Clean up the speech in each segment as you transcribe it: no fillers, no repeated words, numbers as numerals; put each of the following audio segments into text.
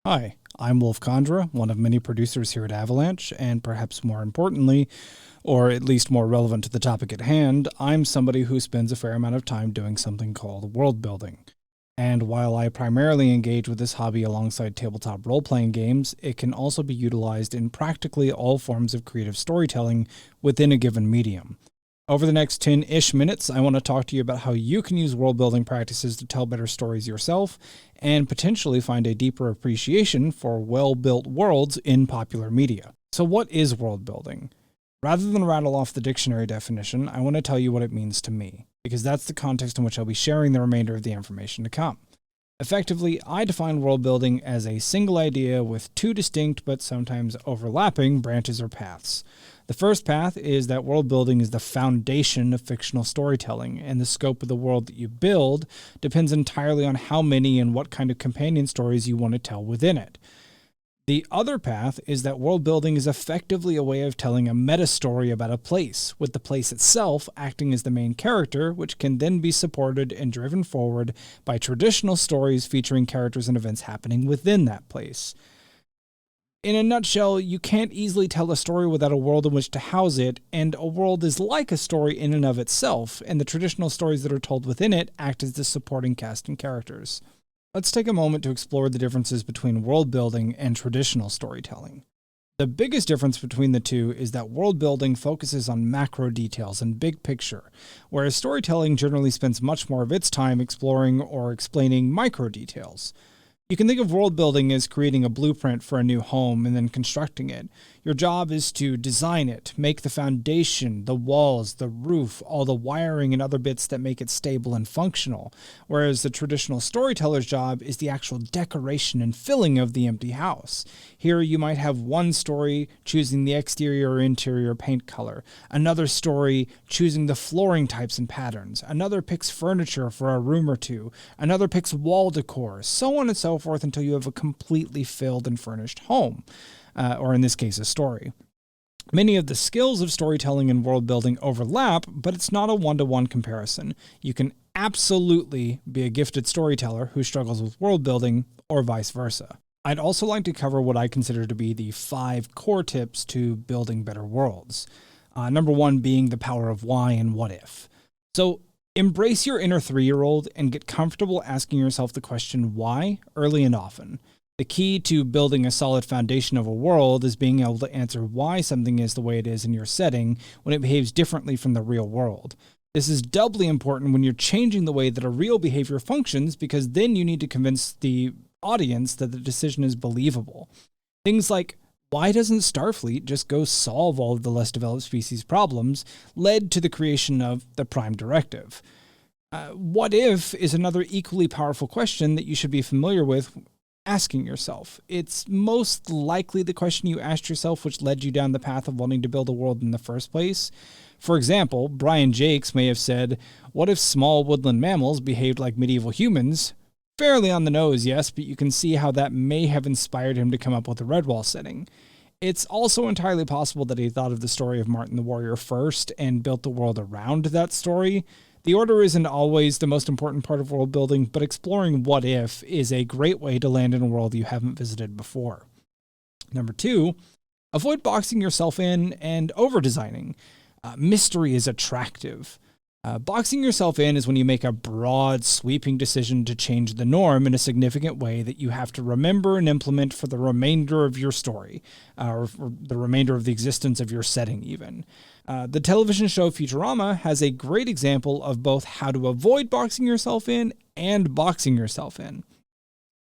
Hi, I'm Wolf Condra, one of many producers here at Avalanche, and perhaps more importantly, or at least more relevant to the topic at hand, I'm somebody who spends a fair amount of time doing something called world building. And while I primarily engage with this hobby alongside tabletop role-playing games, it can also be utilized in practically all forms of creative storytelling within a given medium. Over the next 10-ish minutes, I want to talk to you about how you can use world-building practices to tell better stories yourself and potentially find a deeper appreciation for well-built worlds in popular media. So what is world-building? Rather than rattle off the dictionary definition, I want to tell you what it means to me, because that's the context in which I'll be sharing the remainder of the information to come. Effectively, I define world-building as a single idea with two distinct but sometimes overlapping branches or paths. The first path is that world building is the foundation of fictional storytelling, and the scope of the world that you build depends entirely on how many and what kind of companion stories you want to tell within it. The other path is that world building is effectively a way of telling a meta story about a place, with the place itself acting as the main character, which can then be supported and driven forward by traditional stories featuring characters and events happening within that place. In a nutshell, you can't easily tell a story without a world in which to house it, and a world is like a story in and of itself, and the traditional stories that are told within it act as the supporting cast and characters. Let's take a moment to explore the differences between world building and traditional storytelling. The biggest difference between the two is that world building focuses on macro details and big picture, whereas storytelling generally spends much more of its time exploring or explaining micro details. You can think of world building as creating a blueprint for a new home and then constructing it. Your job is to design it, make the foundation, the walls, the roof, all the wiring and other bits that make it stable and functional, whereas the traditional storyteller's job is the actual decoration and filling of the empty house. Here you might have one story choosing the exterior or interior paint color, another story choosing the flooring types and patterns, another picks furniture for a room or two, another picks wall decor, so on and so forth until you have a completely filled and furnished home. Or in this case, a story. Many of the skills of storytelling and world building overlap, but it's not a one-to-one comparison. You can absolutely be a gifted storyteller who struggles with world building, or vice versa. I'd also like to cover what I consider to be the 5 core tips to building better worlds. Number 1 being the power of why and what if. So embrace your inner 3-year-old and get comfortable asking yourself the question why early and often. The key to building a solid foundation of a world is being able to answer why something is the way it is in your setting when it behaves differently from the real world. This is doubly important when you're changing the way that a real behavior functions, because then you need to convince the audience that the decision is believable. Things like, why doesn't Starfleet just go solve all of the less developed species' problems, led to the creation of the Prime Directive. What if is another equally powerful question that you should be familiar with asking yourself. It's most likely the question you asked yourself which led you down the path of wanting to build a world in the first place. For example, Brian Jakes may have said, what if small woodland mammals behaved like medieval humans? Fairly on the nose, yes, but you can see how that may have inspired him to come up with the Redwall setting. It's also entirely possible that he thought of the story of Martin the Warrior first and built the world around that story. The order isn't always the most important part of world building, but exploring what if is a great way to land in a world you haven't visited before. Number 2, avoid boxing yourself in and over-designing. Mystery is attractive. Boxing yourself in is when you make a broad, sweeping decision to change the norm in a significant way that you have to remember and implement for the remainder of your story, or for the remainder of the existence of your setting even. The television show Futurama has a great example of both how to avoid boxing yourself in and boxing yourself in.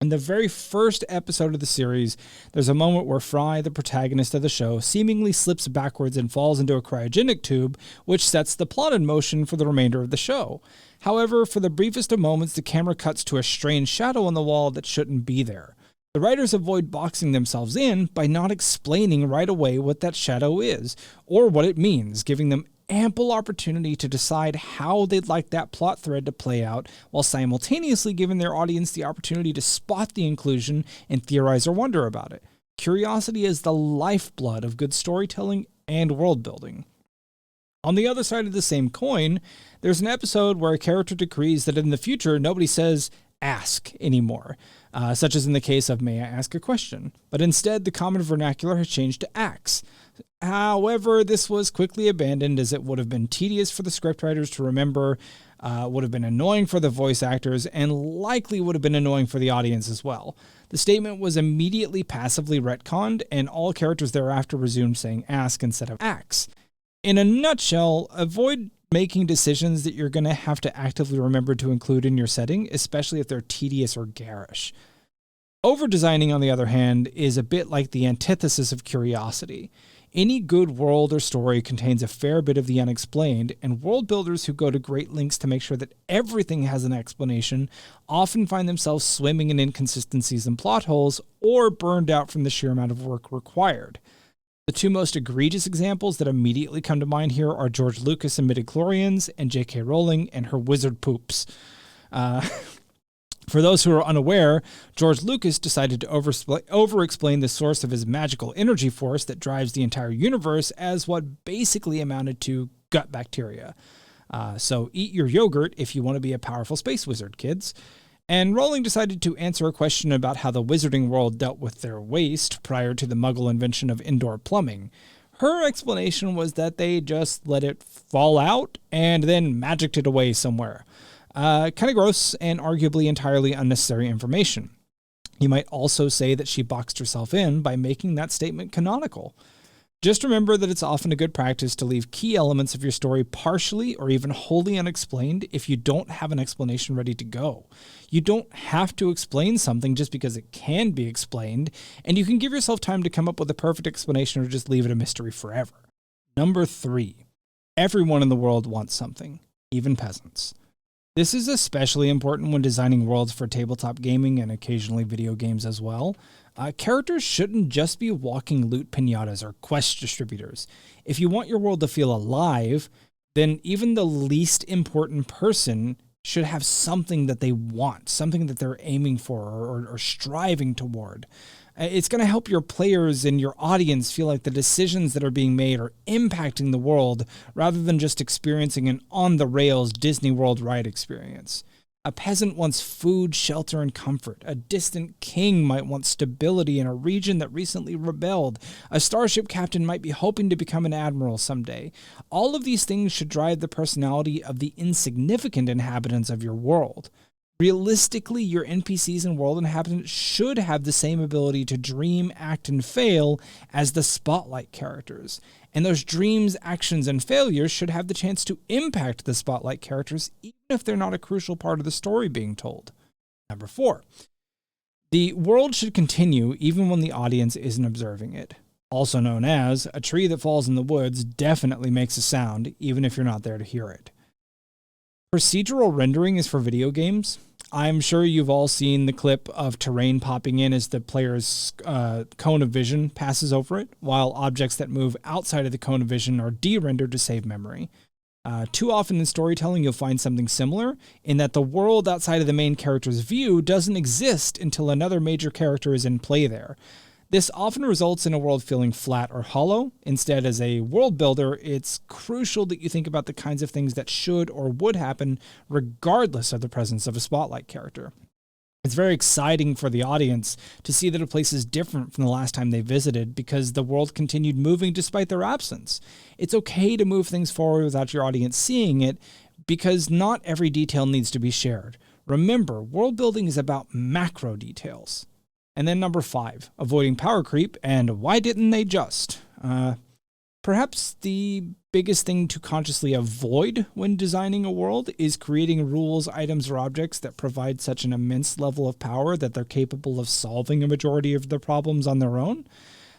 In the very first episode of the series, there's a moment where Fry, the protagonist of the show, seemingly slips backwards and falls into a cryogenic tube, which sets the plot in motion for the remainder of the show. However, for the briefest of moments, the camera cuts to a strange shadow on the wall that shouldn't be there. The writers avoid boxing themselves in by not explaining right away what that shadow is, or what it means, giving them ample opportunity to decide how they'd like that plot thread to play out, while simultaneously giving their audience the opportunity to spot the inclusion and theorize or wonder about it. Curiosity is the lifeblood of good storytelling and world building. On the other side of the same coin, there's an episode where a character decrees that in the future nobody says ask anymore. such as in the case of "May I ask a question?" But instead, the common vernacular has changed to "ax." However, this was quickly abandoned as it would have been tedious for the scriptwriters to remember, would have been annoying for the voice actors, and likely would have been annoying for the audience as well. The statement was immediately passively retconned, and all characters thereafter resumed saying "ask" instead of "ax." In a nutshell, avoid making decisions that you're going to have to actively remember to include in your setting, especially if they're tedious or garish. Over-designing, on the other hand, is a bit like the antithesis of curiosity. Any good world or story contains a fair bit of the unexplained, and world builders who go to great lengths to make sure that everything has an explanation often find themselves swimming in inconsistencies and plot holes, or burned out from the sheer amount of work required. The two most egregious examples that immediately come to mind here are George Lucas and midichlorians, and J.K. Rowling and her wizard poops. For those who are unaware, George Lucas decided to over-explain the source of his magical energy force that drives the entire universe as what basically amounted to gut bacteria. So eat your yogurt if you want to be a powerful space wizard, kids. And Rowling decided to answer a question about how the wizarding world dealt with their waste prior to the Muggle invention of indoor plumbing. Her explanation was that they just let it fall out and then magicked it away somewhere. Kind of gross and arguably entirely unnecessary information. You might also say that she boxed herself in by making that statement canonical. Just remember that it's often a good practice to leave key elements of your story partially or even wholly unexplained if you don't have an explanation ready to go. You don't have to explain something just because it can be explained, and you can give yourself time to come up with a perfect explanation or just leave it a mystery forever. Number 3. Everyone in the world wants something, even peasants. This is especially important when designing worlds for tabletop gaming and occasionally video games as well. Characters shouldn't just be walking loot piñatas or quest distributors. If you want your world to feel alive, then even the least important person should have something that they want, something that they're aiming for or striving toward. It's going to help your players and your audience feel like the decisions that are being made are impacting the world rather than just experiencing an on-the-rails Disney World ride experience. A peasant wants food, shelter, and comfort. A distant king might want stability in a region that recently rebelled. A starship captain might be hoping to become an admiral someday. All of these things should drive the personality of the insignificant inhabitants of your world. Realistically, your NPCs and world inhabitants should have the same ability to dream, act, and fail as the spotlight characters. And those dreams, actions, and failures should have the chance to impact the spotlight characters, even if they're not a crucial part of the story being told. Number 4. The world should continue even when the audience isn't observing it. Also known as, a tree that falls in the woods definitely makes a sound, even if you're not there to hear it. Procedural rendering is for video games. I'm sure you've all seen the clip of terrain popping in as the player's cone of vision passes over it, while objects that move outside of the cone of vision are de-rendered to save memory. Too often in storytelling, you'll find something similar, in that the world outside of the main character's view doesn't exist until another major character is in play there. This often results in a world feeling flat or hollow. Instead, as a world builder, it's crucial that you think about the kinds of things that should or would happen regardless of the presence of a spotlight character. It's very exciting for the audience to see that a place is different from the last time they visited because the world continued moving despite their absence. It's okay to move things forward without your audience seeing it because not every detail needs to be shared. Remember, world building is about macro details. And then number 5, avoiding power creep, and why didn't they just? Perhaps the biggest thing to consciously avoid when designing a world is creating rules, items, or objects that provide such an immense level of power that they're capable of solving a majority of the problems on their own.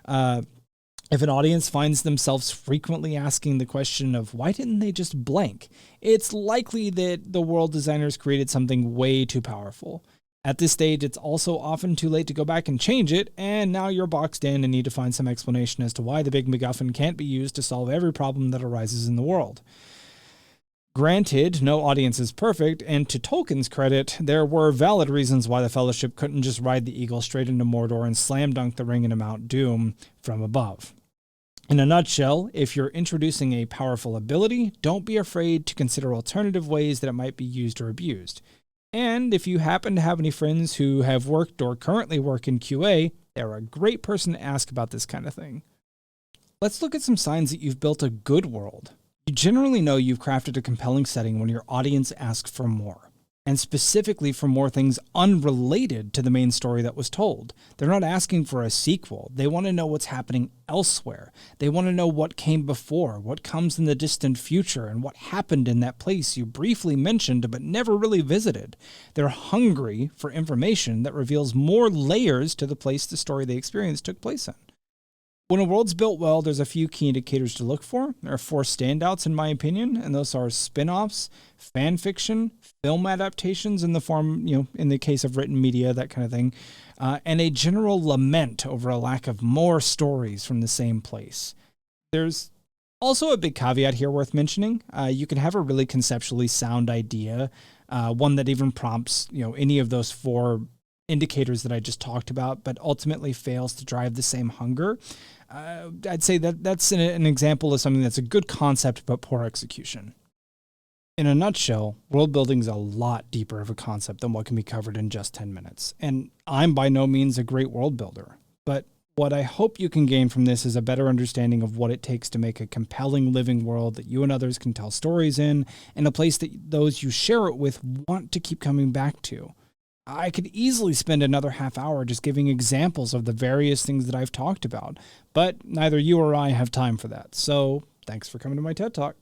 If an audience finds themselves frequently asking the question of why didn't they just blank, it's likely that the world designers created something way too powerful. At this stage, it's also often too late to go back and change it, and now you're boxed in and need to find some explanation as to why the big MacGuffin can't be used to solve every problem that arises in the world. Granted, no audience is perfect, and to Tolkien's credit, there were valid reasons why the Fellowship couldn't just ride the eagle straight into Mordor and slam dunk the ring into Mount Doom from above. In a nutshell, if you're introducing a powerful ability, don't be afraid to consider alternative ways that it might be used or abused. And if you happen to have any friends who have worked or currently work in QA, they're a great person to ask about this kind of thing. Let's look at some signs that you've built a good world. You generally know you've crafted a compelling setting when your audience asks for more, and specifically for more things unrelated to the main story that was told. They're not asking for a sequel. They want to know what's happening elsewhere. They want to know what came before, what comes in the distant future, and what happened in that place you briefly mentioned but never really visited. They're hungry for information that reveals more layers to the place the story they experienced took place in. When a world's built well, there's a few key indicators to look for. There are 4 standouts in my opinion, and those are spin-offs, fan fiction, film adaptations in the form, in the case of written media, that kind of thing, and a general lament over a lack of more stories from the same place. There's also a big caveat here worth mentioning. You can have a really conceptually sound idea, one that even prompts, any of those 4 indicators that I just talked about, but ultimately fails to drive the same hunger. I'd say that's an example of something that's a good concept but poor execution. In a nutshell, world building is a lot deeper of a concept than what can be covered in just 10 minutes. And I'm by no means a great world builder, but what I hope you can gain from this is a better understanding of what it takes to make a compelling living world that you and others can tell stories in, and a place that those you share it with want to keep coming back to. I could easily spend another half hour just giving examples of the various things that I've talked about, but neither you or I have time for that. So thanks for coming to my TED Talk.